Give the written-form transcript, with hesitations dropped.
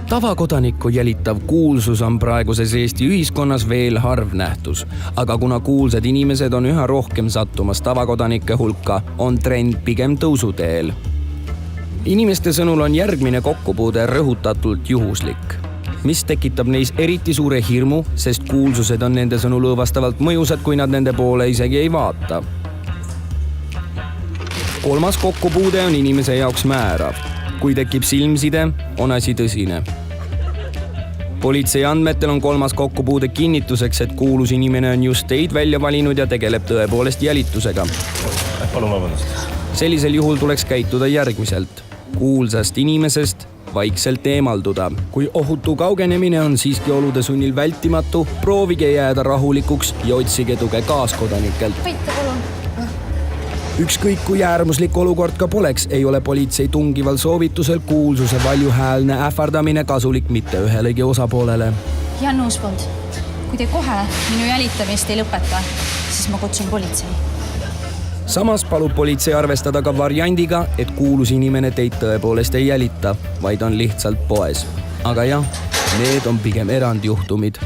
Tavakodanikku jälitav kuulsus on praeguses Eesti ühiskonnas veel harv nähtus, aga kuna kuulsad inimesed on üha rohkem sattumas tavakodanike hulka, on trend pigem tõusuteel. Inimeste sõnul on järgmine kokkupuude rõhutatult juhuslik, mis tekitab neis eriti suure hirmu, sest kuulsused on nende sõnul õõvastavalt mõjusad, kui nad nende poole isegi ei vaata. Kolmas kokkupuude on inimese jaoks määrav. Kui tekib silmside, on asi tõsine. Politsei andmetel on kolmas kokkupuude kinnituseks, et kuulus inimene on just teid välja valinud ja tegeleb tõepoolest jälitusega. Palun vabandust. Sellisel juhul tuleks käituda järgmiselt. Kuulsast inimesest vaikselt eemalduda. Kui ohutu kaugenemine on siiski olude sunnil vältimatu, proovige jääda rahulikuks ja otsige tuge kaaskodanikelt. Võite palun. Ükskõik kui äärmuslik olukord ka poleks, ei ole politsei tungival soovitusel kuulsuse valjuhäälne ähvardamine kasulik mitte ühelegi osapoolele. Jan Uuspond, kui te kohe minu jälitamist ei lõpeta, siis ma kutsun politsei. Samas palub politsei arvestada ka variandiga, et kuulus inimene teid tõepoolest ei jälita, vaid on lihtsalt poes. Aga jah, need on pigem erandjuhtumid.